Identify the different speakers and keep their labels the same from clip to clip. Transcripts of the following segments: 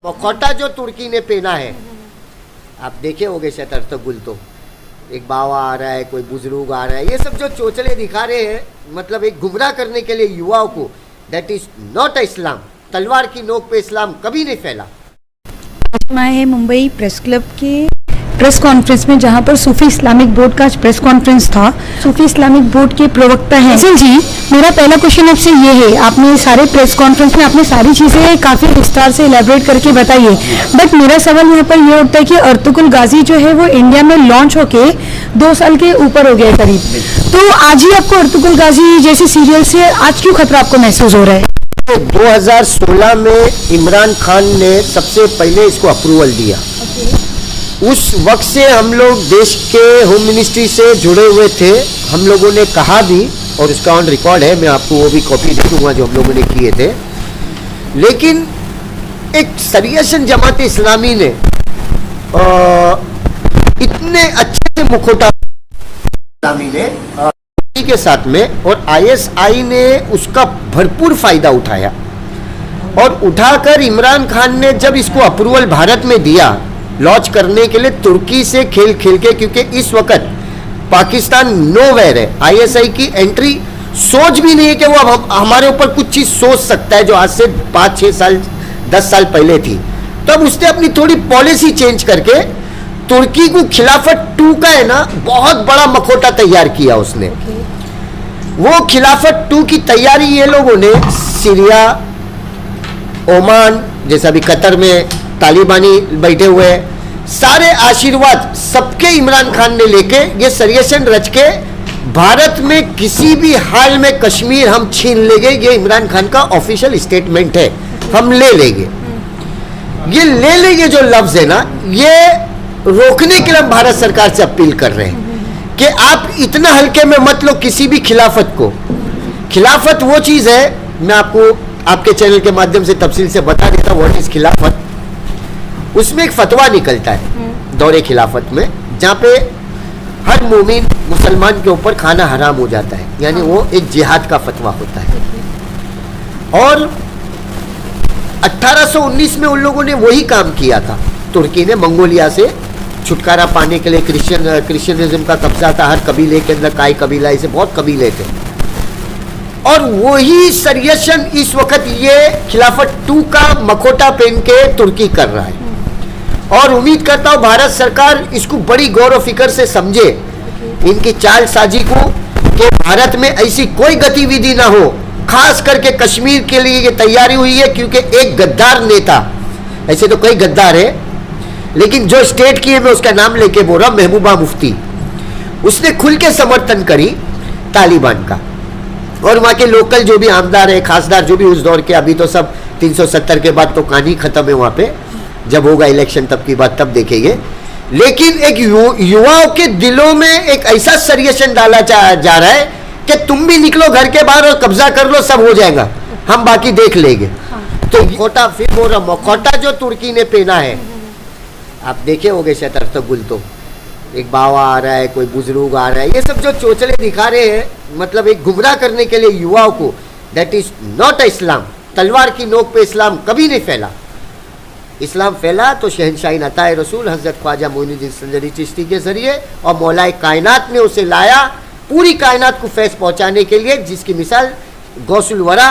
Speaker 1: मुखौटा जो तुर्की ने पहना है, आप देखे होंगे शायद गुल, तो एक बाबा आ रहा है, कोई बुजुर्ग आ रहा है, ये सब जो चोचले दिखा रहे हैं, मतलब एक गुमराह करने के लिए युवाओं को। दैट इज नॉट इस्लाम। तलवार की नोक पे इस्लाम कभी नहीं फैला।
Speaker 2: मैं है मुंबई प्रेस क्लब के प्रेस कॉन्फ्रेंस में, जहां पर सूफी इस्लामिक बोर्ड का आज प्रेस कॉन्फ्रेंस था। सूफी इस्लामिक बोर्ड के प्रवक्ता हैं हसन जी। मेरा पहला क्वेश्चन आपसे ये है, आपने सारे प्रेस कॉन्फ्रेंस में आपने सारी चीज़ें काफ़ी विस्तार से इलेबोरेट करके बताई है, बट मेरा सवाल यहाँ पर ये उठता है कि अर्तुगरुल गाजी जो है वो इंडिया में लॉन्च होके 2 साल के ऊपर हो गया करीब, तो आज ही आपको अर्तुगरुल गाजी जैसे सीरियल से आज क्यों खतरा आपको महसूस हो रहा है?
Speaker 1: 2016 में इमरान खान ने सबसे पहले इसको अप्रूवल दिया। उस वक्त से हम लोग देश के होम मिनिस्ट्री से जुड़े हुए थे। हम लोगों ने कहा भी, और उसका ऑन रिकॉर्ड है, मैं आपको वो भी कॉपी दे दूंगा जो हम लोगों ने किए थे। लेकिन एक सरियसन जमात इस्लामी ने इतने अच्छे से मुखौटा इस्लामी ने के साथ में, और ISI ने उसका भरपूर फायदा उठाया, और उठाकर इमरान खान ने जब इसको अप्रूवल भारत में दिया लॉन्च करने के लिए, तुर्की से खेल खेल के, क्योंकि इस वक्त पाकिस्तान नोवेयर है, ISI की एंट्री सोच भी नहीं है कि वो अब हमारे ऊपर कुछ चीज सोच सकता है जो आज से 5-6 साल 10 साल पहले थी। तब उसने अपनी थोड़ी पॉलिसी चेंज करके तुर्की को खिलाफत 2 का है ना बहुत बड़ा मखौटा तैयार किया उसने। वो खिलाफत 2 की तैयारी ये लोगों ने सीरिया, ओमान, जैसा भी कतर में तालिबानी बैठे हुए, सारे आशीर्वाद सबके इमरान खान ने लेके ये सरियसन रच के भारत में किसी भी हाल में कश्मीर हम छीन लेंगे, ये इमरान खान का ऑफिशियल स्टेटमेंट है, हम ले लेंगे। ये ले लेंगे जो लफ्ज है ना, ये रोकने के लिए हम भारत सरकार से अपील कर रहे हैं कि आप इतना हल्के में मत लो किसी भी खिलाफत को। खिलाफत वो चीज है, मैं आपको आपके चैनल के माध्यम से तफसील से बता देता हूं व्हाट इज खिलाफत। उसमें एक फतवा निकलता है दौरे खिलाफत में, जहाँ पे हर मोमिन मुसलमान के ऊपर खाना हराम हो जाता है, यानी वो एक जिहाद का फतवा होता है। और 1819 में उन लोगों ने वही काम किया था। तुर्की ने मंगोलिया से छुटकारा पाने के लिए, क्रिश्चियनिज्म का कब्जा था हर कबीले के अंदर, काई कबीला, ऐसे बहुत कबीले थे, और वही सरियसन इस वक्त ये खिलाफत 2 का मखौटा पहन के तुर्की कर रहा है। और उम्मीद करता हूं भारत सरकार इसको बड़ी गौर और फिक्र से समझे, इनकी चाल साजी को, कि भारत में ऐसी कोई गतिविधि ना हो। खास करके कश्मीर के लिए ये तैयारी हुई है, क्योंकि एक गद्दार नेता, ऐसे तो कई गद्दार है, लेकिन जो स्टेट की है मैं उसका नाम लेके बोल रहा हूं, महबूबा मुफ्ती, उसने खुल के समर्थन करी तालिबान का। और वहां के लोकल जो भी आमदार है, खासदार जो भी उस दौर के, अभी तो सब 370 के बाद तो कहानी खत्म है वहां पे, जब होगा इलेक्शन तब की बात तब देखेंगे। लेकिन एक युवाओं के दिलों में एक ऐसा सरियसन डाला जा रहा है कि तुम भी निकलो घर के बाहर और कब्जा कर लो, सब हो जाएगा, हम बाकी देख लेंगे। तो मुखौटा, फिर बोल रहा, मुखौटा जो तुर्की ने पहना है, आप देखे होंगे शायद गुल, तो एक बाबा आ रहा है, कोई बुजुर्ग आ रहा है, ये सब जो चोचले दिखा रहे हैं, मतलब एक गुमराह करने के लिए युवाओं को। दैट इज नॉट इस्लाम। तलवार की नोक पे इस्लाम कभी नहीं फैला। इस्लाम फैला तो शहनशाही अताए रसूल हजरत ख्वाजा मोइनुद्दीन संजरी चिश्ती के जरिए, और मौलाए कायनात ने उसे लाया पूरी कायनात को फैज़ पहुंचाने के लिए, जिसकी मिसाल गौसुल वरा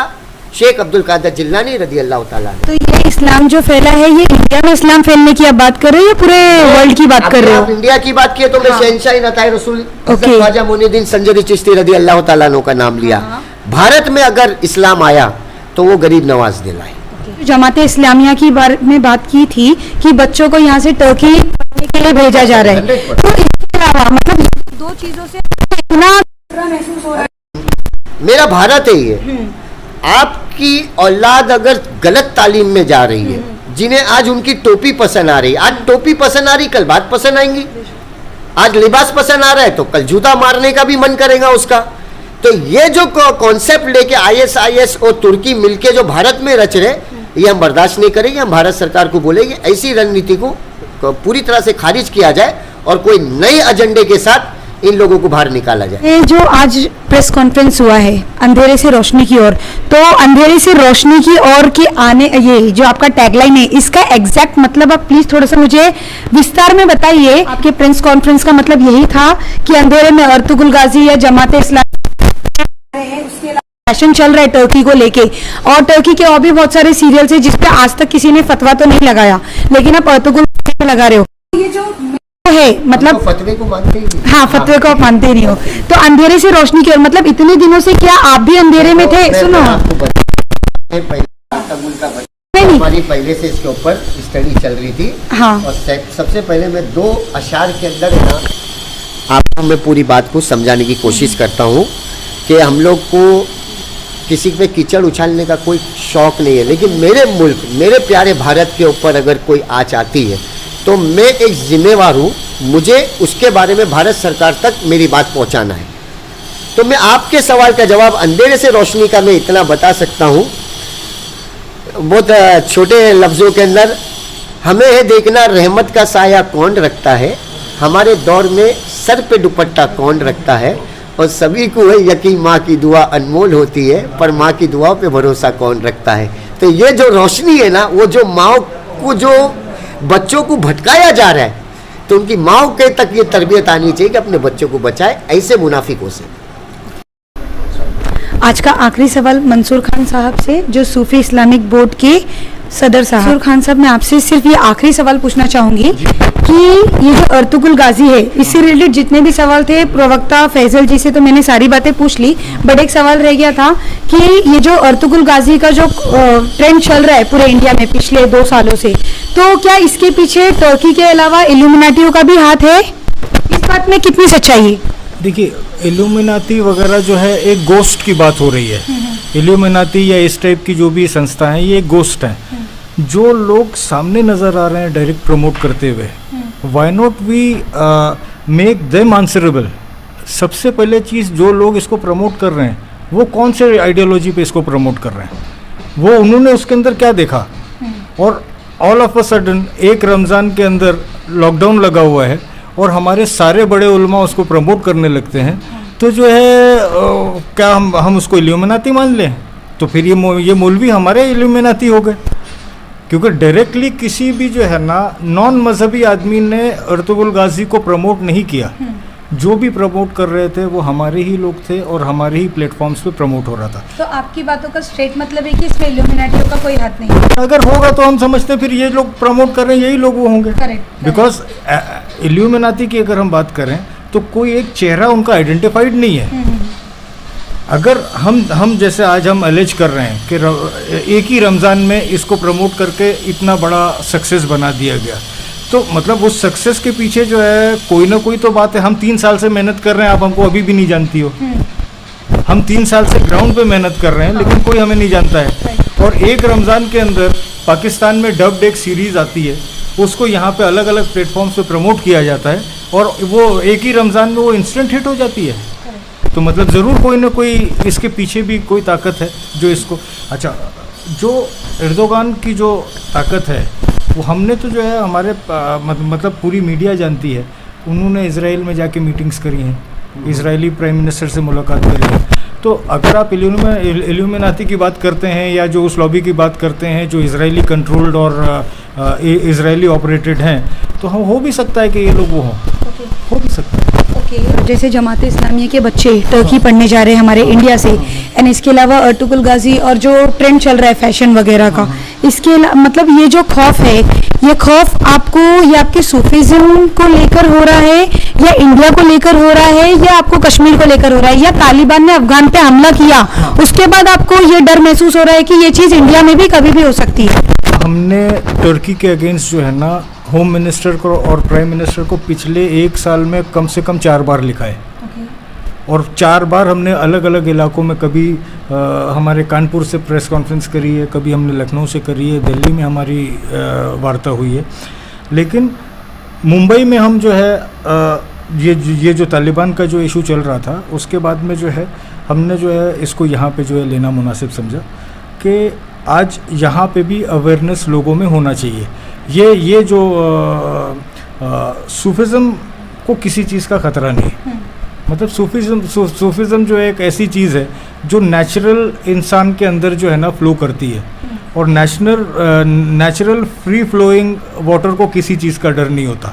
Speaker 1: शेख अब्दुल कादिर जिलानी रदी अल्लाह ताला। तो
Speaker 2: ये इस्लाम जो फैला है, ये इंडिया में इस्लाम फैलने की आप बात कर रहे हो या पूरे वर्ल्ड की बात कर रहे हो?
Speaker 1: आप इंडिया की बात किए तो मैं शहनशाही अताए रसूल हजरत ख्वाजा मोइनुद्दीन संजरी चिश्ती रदी अल्लाह ताला का नाम लिया। भारत में अगर इस्लाम आया तो वो गरीब नवाज दिलाए।
Speaker 2: जमात इस्लामिया की बारे में बात की थी कि बच्चों को यहाँ से टर्की पढ़ने के लिए भेजा जा रहा है, तो इसके अलावा मतलब 2 चीजों से इतना महसूस हो रहा है।
Speaker 1: मेरा भारत है ये। आपकी औलाद अगर गलत तालीम में जा रही है, जिन्हें आज उनकी टोपी पसंद आ रही है, आज टोपी पसंद आ रही, कल बात पसंद आएंगी। आज लिबास पसंद आ रहा है तो कल जूता मारने का भी मन करेगा उसका। तो ये जो कॉन्सेप्ट लेके ISIS और तुर्की मिलके जो भारत में रच रहे, ये हम बर्दाश्त नहीं करेंगे। हम भारत सरकार को बोलेंगे ऐसी रणनीति को पूरी तरह से खारिज किया जाए और कोई नए एजेंडे के साथ इन लोगों को बाहर निकाला जाए।
Speaker 2: ये जो आज प्रेस कॉन्फ्रेंस हुआ है अंधेरे से रोशनी की ओर, तो अंधेरे से रोशनी की ओर की आने, ये जो आपका टैगलाइन है, इसका एग्जैक्ट मतलब आप प्लीज थोड़ा सा मुझे विस्तार में बताइए। आपके प्रेस कॉन्फ्रेंस का मतलब यही था कि अंधेरे में अर्तुगरुल गाजी या जमात इस्लामी, उसके अलावा फैशन चल रहा है टर्की को लेके, और टर्की के और भी बहुत सारे सीरियल्स है जिसपे आज तक किसी ने फतवा तो नहीं लगाया, लेकिन आप अर्तुगरुल गाजी लगा रहे हो। ये जो है मतलब
Speaker 1: फतवे को मानते ही नहीं।
Speaker 2: हाँ, फतवे को आप मानते ही नहीं हो, तो अंधेरे से रोशनी की ओर मतलब इतने दिनों से क्या आप भी अंधेरे में थे? सुनो,
Speaker 1: हमारी पहले से इसके ऊपर स्टडी चल रही थी।
Speaker 2: हाँ।
Speaker 1: और सबसे पहले मैं 2 अशार के अंदर है ना आपको मैं पूरी बात को समझाने की कोशिश करता हूँ कि हम लोग को किसी पे कीचड़ उछालने का कोई शौक नहीं है, लेकिन मेरे मुल्क, मेरे प्यारे भारत के ऊपर अगर कोई आँच आती है तो मैं एक जिम्मेवार हूँ, मुझे उसके बारे में भारत सरकार तक मेरी बात पहुँचाना है। तो मैं आपके सवाल का जवाब अंधेरे से रोशनी का मैं इतना बता सकता हूँ बहुत छोटे लफ्ज़ों के अंदर। हमें है देखना रहमत का साया कौन रखता है, हमारे दौर में सर पे दुपट्टा कौन रखता है, और सभी को है यकीन माँ की दुआ अनमोल होती है, पर माँ की दुआ पे भरोसा कौन रखता है। तो ये जो रोशनी है ना, वो जो माँ को, जो बच्चों को भटकाया जा रहा है, तो उनकी माँ के तक ये तरबियत आनी चाहिए कि अपने बच्चों को बचाए ऐसे मुनाफिकों से।
Speaker 2: आज का आखिरी सवाल मंसूर खान साहब से, जो सूफी इस्लामिक बोर्ड के सदर साहब। मंसूर खान साहब, मैं आपसे सिर्फ ये आखिरी सवाल पूछना चाहूंगी कि ये जो अर्तुगरुल गाजी है, इससे रिलेटेड जितने भी सवाल थे प्रवक्ता फैजल जी से तो मैंने सारी बातें पूछ ली, बट एक सवाल रह गया था कि ये जो अर्तुगरुल गाजी का जो ट्रेंड चल रहा है पूरे इंडिया में पिछले 2 सालों से, तो क्या इसके पीछे टर्की के अलावा इल्यूमिनाटियों का भी हाथ है? इस बात में कितनी सच्चाई है?
Speaker 3: देखिए, इल्यूमिनाती वगैरह जो है एक गोस्ट की बात हो रही है। इल्यूमिनाती या इस टाइप की जो भी संस्था है, ये एक गोस्ट है। जो लोग सामने नज़र आ रहे हैं डायरेक्ट प्रमोट करते हुए, why not we make them answerable. सबसे पहले चीज़, जो लोग इसको प्रमोट कर रहे हैं वो कौन से आइडियोलॉजी पे इसको प्रमोट कर रहे हैं, वो उन्होंने उसके अंदर क्या देखा, और ऑल ऑफ अ सडन एक रमज़ान के अंदर लॉकडाउन लगा हुआ है और हमारे सारे बड़े उलमा उसको प्रमोट करने लगते हैं, तो जो है क्या हम उसको इल्यूमिनाती मान लें? तो फिर ये मौलवी हमारे इल्यूमिनाती हो गए, क्योंकि डायरेक्टली किसी भी जो है ना नॉन मजहबी आदमी ने अर्तुगरुल गाजी को प्रमोट नहीं किया। जो भी प्रमोट कर रहे थे वो हमारे ही लोग थे और हमारे ही प्लेटफॉर्म्स पे प्रमोट हो रहा था।
Speaker 2: तो आपकी बातों का स्ट्रेट मतलब है कि इसमें इल्यूमिनाटियों का कोई हाथ नहीं है?
Speaker 3: अगर होगा तो हम समझते हैं फिर ये लोग प्रमोट कर रहे हैं, यही लोग वो होंगे।
Speaker 2: करेक्ट।
Speaker 3: बिकॉज इल्यूमिनाती की अगर हम बात करें तो कोई एक चेहरा उनका आइडेंटिफाइड नहीं है। अगर हम जैसे आज हम अलेज कर रहे हैं कि एक ही रमज़ान में इसको प्रमोट करके इतना बड़ा सक्सेस बना दिया गया, तो मतलब उस सक्सेस के पीछे जो है कोई ना कोई तो बात है। हम 3 साल से मेहनत कर रहे हैं, आप हमको अभी भी नहीं जानती हो। हम 3 साल से ग्राउंड पे मेहनत कर रहे हैं, लेकिन कोई हमें नहीं जानता है। और एक रमज़ान के अंदर पाकिस्तान में डब्ड एक सीरीज़ आती है, उसको यहाँ पे अलग अलग प्लेटफॉर्म्स पे प्रमोट किया जाता है, और वो एक ही रमज़ान में वो इंस्टेंट हिट हो जाती है। तो मतलब ज़रूर कोई ना कोई इसके पीछे भी कोई ताकत है जो इसको। अच्छा, जो एर्दोगान की जो ताकत है वो हमने तो जो है हमारे मतलब पूरी मीडिया जानती है। उन्होंने इजराइल में जाके मीटिंग्स करी हैं, इजरायली प्राइम मिनिस्टर से मुलाकात करी है। तो अगर आप इल्यूमिनाती की बात करते हैं या जो उस लॉबी की बात करते हैं जो इजरायली कंट्रोल्ड और इजरायली ऑपरेटेड हैं, तो हम हो भी सकता है कि ये लोग वो हों, हो भी सकता है।
Speaker 2: जैसे जमात इस्लामिया के बच्चे टर्की पढ़ने जा रहे हैं हमारे इंडिया से, एंड इसके अलावा अर्तुगरुल गाजी और जो ट्रेंड चल रहा है फैशन वगैरह का, इसके मतलब ये जो खौफ है, ये खौफ आपको या आपके सूफीज़्म को लेकर हो रहा है, या इंडिया को लेकर हो रहा है, या आपको कश्मीर को लेकर हो रहा है, या तालिबान ने अफगान पे हमला किया उसके बाद आपको ये डर महसूस हो रहा है कि ये चीज़ इंडिया में भी कभी भी हो सकती है?
Speaker 3: हमने टर्की के अगेंस्ट जो है ना होम मिनिस्टर को और प्राइम मिनिस्टर को पिछले 1 साल में कम से कम 4 बार लिखा है। और 4 बार हमने अलग अलग इलाकों में, कभी हमारे कानपुर से प्रेस कॉन्फ्रेंस करी है, कभी हमने लखनऊ से करी है, दिल्ली में हमारी वार्ता हुई है। लेकिन मुंबई में हम जो है ये जो तालिबान का जो इशू चल रहा था, उसके बाद में जो है हमने जो है इसको यहाँ पे जो है लेना मुनासिब समझा कि आज यहाँ पे भी अवेयरनेस लोगों में होना चाहिए। ये जो सूफिज़्म को किसी चीज़ का ख़तरा नहीं है। मतलब सूफीज़म जो है एक ऐसी चीज़ है जो नेचुरल इंसान के अंदर जो है ना फ्लो करती है, और नेचुरल फ्री फ्लोइंग वाटर को किसी चीज़ का डर नहीं होता।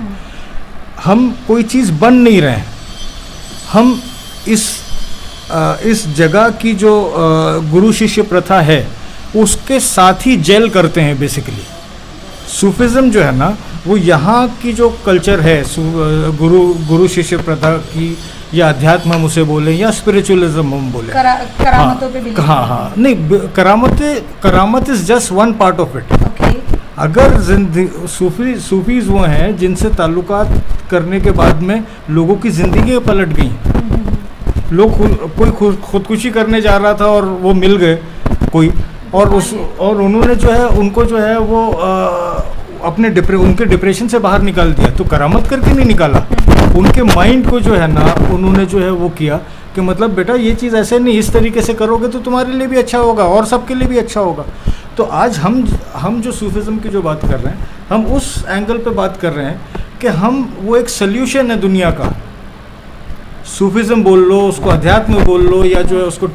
Speaker 3: हम कोई चीज़ बन नहीं रहे हैं, हम इस जगह की जो गुरु शिष्य प्रथा है उसके साथ ही जेल करते हैं बेसिकली। सूफिज़म जो है ना वो यहाँ की जो कल्चर है, गुरु शिष्य प्रथा की, या अध्यात्म हम उसे बोलें या स्पिरिचुअलिज्म हम बोलें,
Speaker 2: करामतों पे बिलीव।
Speaker 3: हाँ, नहीं, करामत is just one part of it. अगर सूफीज वो हैं जिनसे ताल्लुकात करने के बाद में लोगों की ज़िंदगी पलट गई। लोग कोई खुदकुशी करने जा रहा था और वो मिल गए कोई, और उन्होंने जो है उनको जो है वो उनके डिप्रेशन से बाहर निकाल दिया। तो करामत करके नहीं निकाला, उनके माइंड को जो है ना उन्होंने जो है वो किया कि मतलब बेटा ये चीज़ ऐसे नहीं, इस तरीके से करोगे तो तुम्हारे लिए भी अच्छा होगा और सबके लिए भी अच्छा होगा। तो आज हम जो सूफिज़म की जो बात कर रहे हैं, हम उस एंगल पे बात कर रहे हैं कि हम वो एक सल्यूशन है दुनिया का। सूफिज़म बोल लो, उसको अध्यात्म बोल लो, या जो है उसको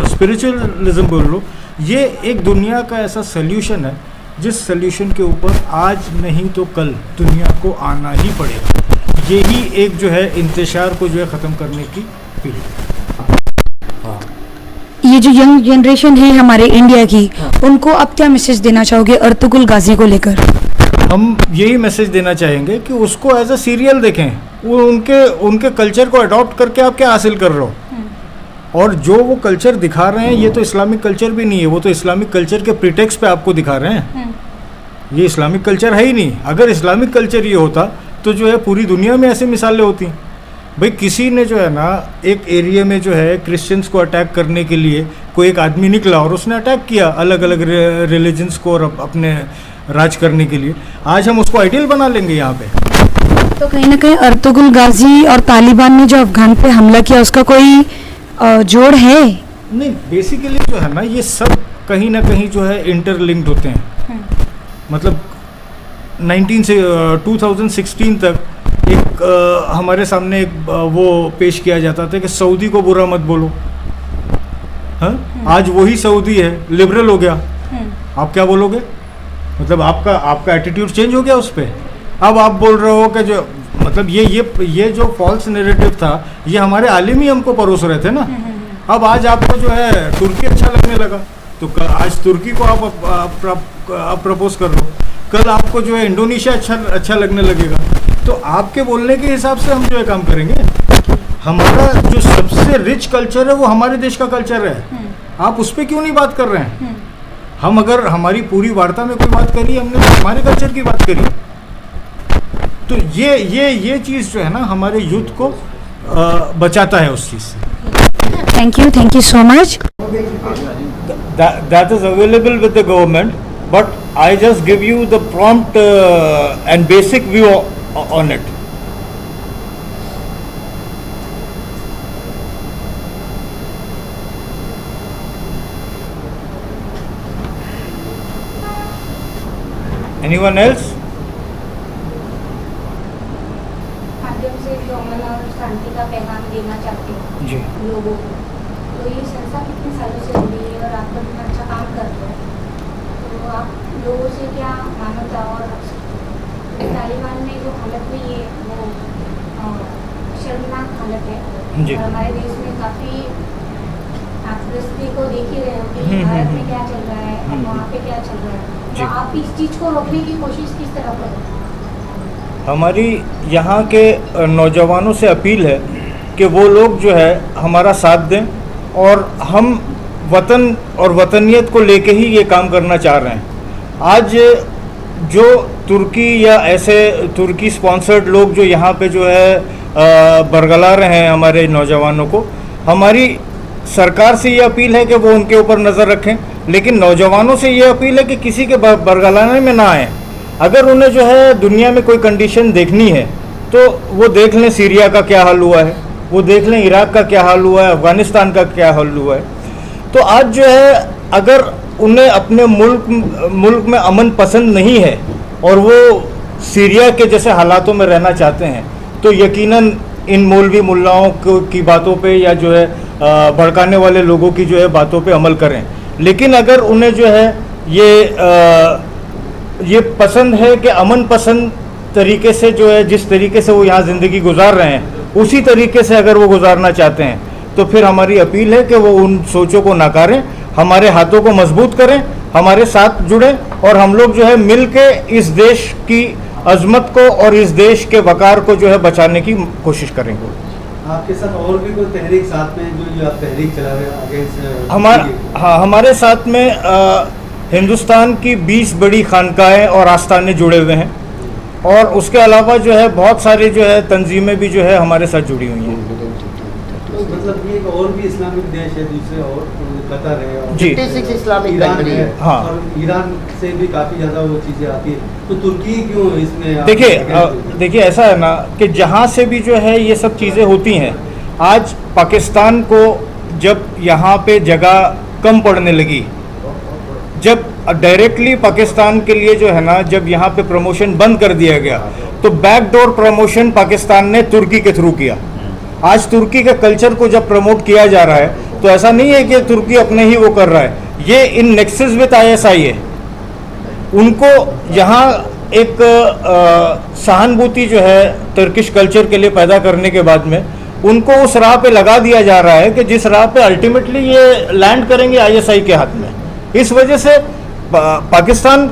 Speaker 3: स्पिरिचुअलिज्म बोल लो, ये एक दुनिया का ऐसा सल्यूशन है जिस सल्यूशन के ऊपर आज नहीं तो कल दुनिया को आना ही पड़ेगा। यही एक जो है इंतशार को जो है ख़त्म करने की फील्ड।
Speaker 2: ये जो यंग जनरेशन है हमारे इंडिया की, उनको आप क्या मैसेज देना चाहोगे अर्तुगरुल गाजी को लेकर?
Speaker 3: हम यही मैसेज देना चाहेंगे कि उसको एज अ सीरियल देखें, वो उनके कल्चर को अडॉप्ट करके आप क्या हासिल कर रहे हो। और जो वो कल्चर दिखा रहे हैं ये तो इस्लामिक कल्चर भी नहीं है, वो तो इस्लामिक कल्चर के प्रीटेक्स्ट पे आपको दिखा रहे हैं। ये इस्लामिक कल्चर है ही नहीं। अगर इस्लामिक कल्चर ये होता तो जो है पूरी दुनिया में ऐसी मिसालें होती। भाई किसी ने जो है ना एक एरिया में जो है क्रिश्चियंस को अटैक करने के लिए कोई एक आदमी निकला और उसने अटैक किया अलग अलग रिलीजन्स को और अपने राज करने के लिए। आज हम उसको आइडियल बना लेंगे यहाँ पे।
Speaker 2: तो कहीं ना कहीं अर्तुगरुल गाजी और तालिबान ने जो अफगान पे हमला किया उसका कोई जोड़ है?
Speaker 3: नहीं, बेसिकली जो है ना ये सब कहीं ना कहीं जो है इंटरलिंक्ड होते हैं। मतलब 2016 तक एक हमारे सामने एक वो पेश किया जाता था कि सऊदी को बुरा मत बोलो। हाँ, आज वही सऊदी है लिबरल हो गया, आप क्या बोलोगे? मतलब आपका एटीट्यूड चेंज हो गया उस पर। अब आप बोल रहे हो कि जो मतलब ये जो फॉल्स नैरेटिव था ये हमारे आलिम ही हमको परोस रहे थे ना। अब आज आपको जो है तुर्की अच्छा लगने लगा तो आज तुर्की को आप प्रपोज कर लो, कल आपको जो है इंडोनेशिया अच्छा लगने लगेगा। तो आपके बोलने के हिसाब से हम जो है काम करेंगे। हमारा जो सबसे रिच कल्चर है वो हमारे देश का कल्चर है, आप उस पर क्यों नहीं बात कर रहे हैं? हम अगर हमारी पूरी वार्ता में कोई बात करी हमने तो हमारे कल्चर की बात करी। तो ये चीज़ जो है ना हमारे यूथ को बचाता है उस चीज़ से।
Speaker 2: Thank you so much.
Speaker 3: That is available with the government, but I just give you the prompt and basic view on it. Anyone else?
Speaker 4: माध्यम से जो अमन और शांति का पैगाम देना चाहते हो
Speaker 3: जी
Speaker 4: लोगों को, तो ये संस्था कितने सालों से हो रही है और आप लोग इतना अच्छा काम करते हो, तो आप लोगों से क्या मानवता और तालिबान में जो हालत हुई है वो शर्मनाक हालत है।
Speaker 3: जी।
Speaker 4: और हमारे देश में काफ़ी आप परिस्थिति को देख ही रहे हो कि भारत में क्या चल रहा है और वहाँ पे क्या चल रहा है, तो आप इस चीज़ को रोकने की कोशिश किस तरह करोगे?
Speaker 3: हमारी यहाँ के नौजवानों से अपील है कि वो लोग जो है हमारा साथ दें, और हम वतन और वतनियत को लेके ही ये काम करना चाह रहे हैं। आज जो तुर्की या ऐसे तुर्की स्पॉन्सर्ड लोग जो यहाँ पे जो है बरगला रहे हैं हमारे नौजवानों को, हमारी सरकार से ये अपील है कि वो उनके ऊपर नज़र रखें, लेकिन नौजवानों से ये अपील है कि किसी के बरगलाने में ना आए। अगर उन्हें जो है दुनिया में कोई कंडीशन देखनी है तो वो देख लें सीरिया का क्या हाल हुआ है, वो देख लें इराक का क्या हाल हुआ है, अफ़गानिस्तान का क्या हाल हुआ है। तो आज जो है अगर उन्हें अपने मुल्क में अमन पसंद नहीं है और वो सीरिया के जैसे हालातों में रहना चाहते हैं, तो यकीनन इन मौलवी मुल्लाओं की बातों पे या जो है भड़काने वाले लोगों की जो है बातों पे अमल करें। लेकिन अगर उन्हें जो है ये पसंद है कि अमन पसंद तरीके से जो है जिस तरीके से वो यहाँ ज़िंदगी गुजार रहे हैं उसी तरीके से अगर वो गुजारना चाहते हैं तो फिर हमारी अपील है कि वो उन सोचों को नकारें, हमारे हाथों को मजबूत करें, हमारे साथ जुड़े और हम लोग जो है मिल के इस देश की अजमत को और इस देश के वकार को जो है बचाने की कोशिश करेंगे।
Speaker 5: आपके साथ और भी कोई तहरीक साथ में जो आप तहरीक चला रहे हैं अगेंस्ट
Speaker 3: हमारे साथ में हिंदुस्तान की 20 बड़ी खानकाएं और आस्थाने जुड़े हुए हैं और उसके अलावा जो है बहुत सारी जो है तंजीमें भी जो है हमारे साथ जुड़ी हुई हैं।
Speaker 5: तो मतलब ये एक और भी इस्लामिक देश है दूसरे और कतर है और
Speaker 3: जी
Speaker 1: 56 इस्लामिक
Speaker 5: ईरान
Speaker 1: कंट्री
Speaker 5: है,
Speaker 1: है।
Speaker 3: हाँ।
Speaker 5: और ईरान से भी काफ़ी ज़्यादा वो चीज़ें आती है, तो तुर्की क्यों इसमें
Speaker 3: देखिए ऐसा है ना कि जहाँ से भी जो है ये सब चीज़ें होती हैं, आज पाकिस्तान को जब यहाँ पे जगह कम पड़ने लगी, जब डायरेक्टली पाकिस्तान के लिए जो है ना जब यहाँ पे प्रमोशन बंद कर दिया गया तो बैकडोर प्रमोशन पाकिस्तान ने तुर्की के थ्रू किया। आज तुर्की के कल्चर को जब प्रमोट किया जा रहा है तो ऐसा नहीं है कि तुर्की अपने ही वो कर रहा है, ये इन नेक्सस विद ISI है। उनको यहाँ एक सहानुभूति जो है तुर्किश कल्चर के लिए पैदा करने के बाद में उनको उस राह पे लगा दिया जा रहा है कि जिस राह पे अल्टीमेटली ये लैंड करेंगे ISI के हाथ में। इस वजह से पाकिस्तान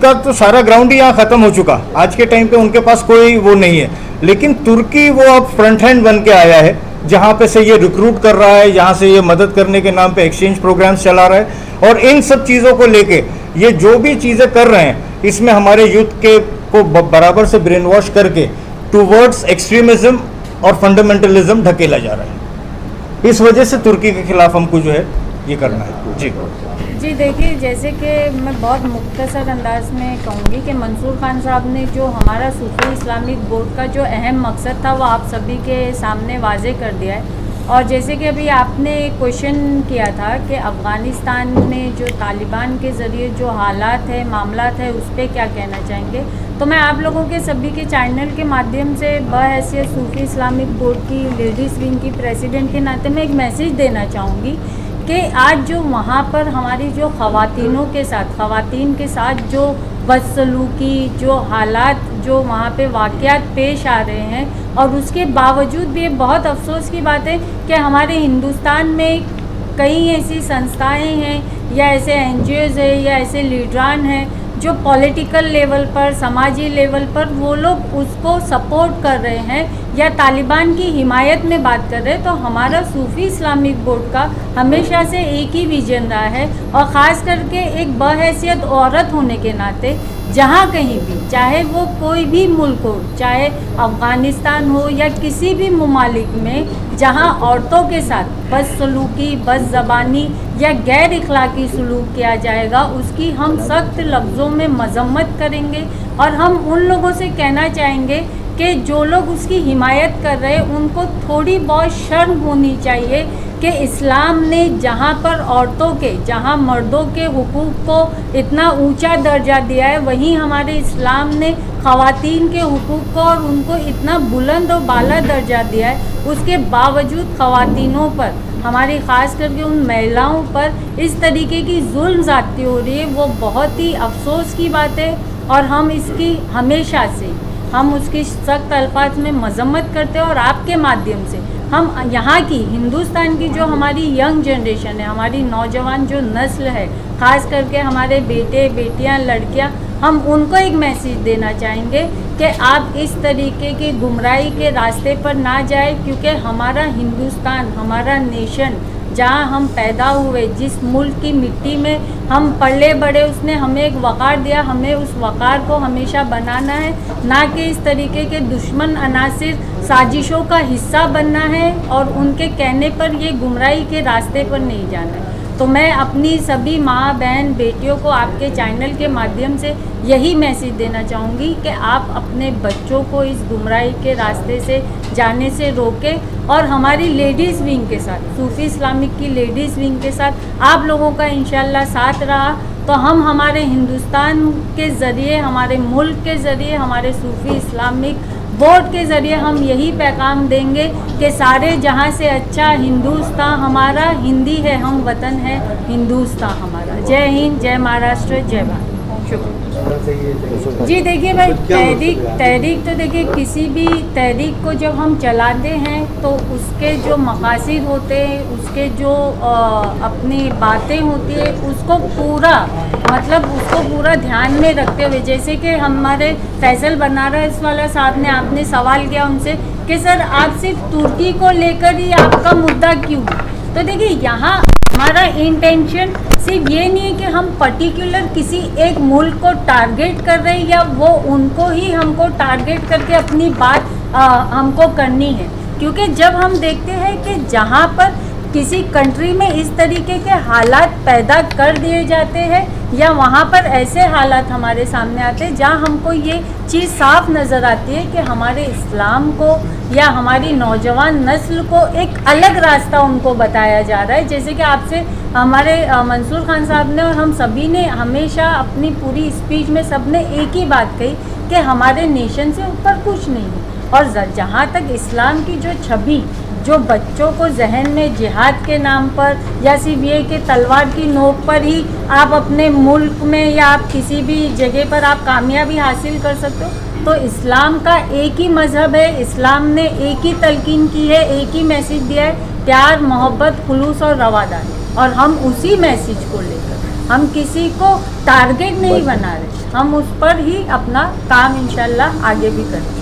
Speaker 3: का तो सारा ग्राउंड ही यहाँ ख़त्म हो चुका, आज के टाइम पे उनके पास कोई वो नहीं है। लेकिन तुर्की वो अब फ्रंट हैंड बन के आया है, जहाँ पे से ये रिक्रूट कर रहा है, यहाँ से ये मदद करने के नाम पे एक्सचेंज प्रोग्राम्स चला रहा है और इन सब चीज़ों को लेके ये जो भी चीज़ें कर रहे हैं इसमें हमारे यूथ के को बराबर से ब्रेन वॉश करके टूवर्ड्स एक्सट्रीमिज्म और फंडामेंटलिज्म ढकेला जा रहा है। इस वजह से तुर्की के खिलाफ हमको जो है ये करना है।
Speaker 6: जी देखिए, जैसे कि मैं बहुत मुख्तसर अंदाज में कहूँगी कि मंसूर खान साहब ने जो हमारा सूफी इस्लामिक बोर्ड का जो अहम मकसद था वो आप सभी के सामने वाजे कर दिया है। और जैसे कि अभी आपने क्वेश्चन किया था कि अफ़गानिस्तान में जो तालिबान के ज़रिए जो हालात है मामलात है उस पर क्या कहना चाहेंगे, तो मैं आप लोगों के सभी के चैनल के माध्यम से बहैसियत सूफी इस्लामिक बोर्ड की लेडीज़ विंग की प्रेसिडेंट के नाते मैं एक मैसेज देना चाहूँगी कि आज जो वहाँ पर हमारी जो ख़वातीन के साथ जो बदसलूकी जो हालात जो वहाँ पे वाक़यात पेश आ रहे हैं, और उसके बावजूद भी ये बहुत अफसोस की बात है कि हमारे हिंदुस्तान में कई ऐसी संस्थाएं हैं या ऐसे NGOs हैं या ऐसे लीडरान हैं जो पॉलिटिकल लेवल पर समाजी लेवल पर वो लोग उसको सपोर्ट कर रहे हैं या तालिबान की हिमायत में बात कर रहे हैं। तो हमारा सूफी इस्लामिक बोर्ड का हमेशा से एक ही विजन रहा है, और ख़ास करके एक बहैसियत औरत होने के नाते जहाँ कहीं भी, चाहे वो कोई भी मुल्क हो, चाहे अफ़गानिस्तान हो या किसी भी ममालिक में जहाँ औरतों के साथ बदसलूकी बदज़बानी या गैर इखलाकी सलूक किया जाएगा उसकी हम सख्त लफ्ज़ों में मजम्मत करेंगे। और हम उन लोगों से कहना चाहेंगे कि जो लोग उसकी हिमायत कर रहे हैं उनको थोड़ी बहुत शर्म होनी चाहिए कि इस्लाम ने जहाँ पर औरतों के, जहाँ मर्दों के हुकूक को इतना ऊंचा दर्जा दिया है, वहीं हमारे इस्लाम ने ख़वातीन के हुकूक को और उनको इतना बुलंद और बाला दर्जा दिया है। उसके बावजूद ख़वातीनों पर, हमारी ख़ास करके उन महिलाओं पर इस तरीके की जुल्म ज़्यादती हो रही है, वो बहुत ही अफसोस की बात है। और हम इसकी हमेशा से हम उसकी सख्त अल्फाज में मजम्मत करते हैं। और आपके माध्यम से हम यहाँ की हिंदुस्तान की जो हमारी यंग जनरेशन है, हमारी नौजवान जो नस्ल है, ख़ास करके हमारे बेटे बेटियाँ लड़कियाँ, हम उनको एक मैसेज देना चाहेंगे कि आप इस तरीके की गुमराही के रास्ते पर ना जाए, क्योंकि हमारा हिंदुस्तान, हमारा नेशन, जहाँ हम पैदा हुए, जिस मुल्क की मिट्टी में हम पले बड़े, उसने हमें एक वक़ार दिया, हमें उस वक़ार को हमेशा बनाना है, ना कि इस तरीके के दुश्मन अनासिर साजिशों का हिस्सा बनना है और उनके कहने पर ये गुमराही के रास्ते पर नहीं जाना है। तो मैं अपनी सभी माँ बहन बेटियों को आपके चैनल के माध्यम से यही मैसेज देना चाहूँगी कि आप अपने बच्चों को इस गुमराही के रास्ते से जाने से रोकें। और हमारी लेडीज़ विंग के साथ, सूफी इस्लामिक की लेडीज़ विंग के साथ आप लोगों का इंशाल्लाह साथ रहा तो हम हमारे हिंदुस्तान के ज़रिए, हमारे मुल्क के ज़रिए, हमारे सूफी इस्लामिक वोट के ज़रिए हम यही पैगाम देंगे कि सारे जहाँ से अच्छा हिंदुस्तान हमारा, हिंदी है हम वतन है हिंदुस्तान हमारा। जय हिंद, जय महाराष्ट्र, जय भारत। शुक्रिया जी। देखिए भाई, तहरीक तो देखिए, किसी भी तहरीक को जब हम चलाते हैं तो उसके जो मकासद होते हैं, उसके जो अपनी बातें होती है, उसको पूरा ध्यान में रखते हुए, जैसे कि हमारे फैसल बनारस वाला साहब ने, आपने सवाल किया उनसे कि सर आप सिर्फ तुर्की को लेकर ही आपका मुद्दा क्यों? तो देखिए, यहाँ हमारा इंटेंशन सिर्फ ये नहीं है कि हम पर्टिकुलर किसी एक मुल्क को टारगेट कर रहे हैं या वो उनको ही हमको टारगेट करके अपनी बात हमको करनी है। क्योंकि जब हम देखते हैं कि जहाँ पर किसी कंट्री में इस तरीके के हालात पैदा कर दिए जाते हैं या वहाँ पर ऐसे हालात हमारे सामने आते हैं जहाँ हमको ये चीज़ साफ नज़र आती है कि हमारे इस्लाम को या हमारी नौजवान नस्ल को एक अलग रास्ता उनको बताया जा रहा है। जैसे कि आपसे हमारे मंसूर खान साहब ने और हम सभी ने हमेशा अपनी पूरी स्पीच में सब ने एक ही बात कही कि हमारे नेशन से ऊपर कुछ नहीं है। और जहाँ तक इस्लाम की जो छवि जो बच्चों को जहन में जिहाद के नाम पर या सिर्फ ये कि तलवार की नोक पर ही आप अपने मुल्क में या आप किसी भी जगह पर आप कामयाबी हासिल कर सकते हो, तो इस्लाम का एक ही मज़हब है। इस्लाम ने एक ही तलकीन की है, एक ही मैसेज दिया है, प्यार, मोहब्बत, खुलूस और रवादारी। और हम उसी मैसेज को लेकर हम किसी को टारगेट नहीं बना रहे, हम उस पर ही अपना काम इंशाल्लाह आगे भी करेंगे।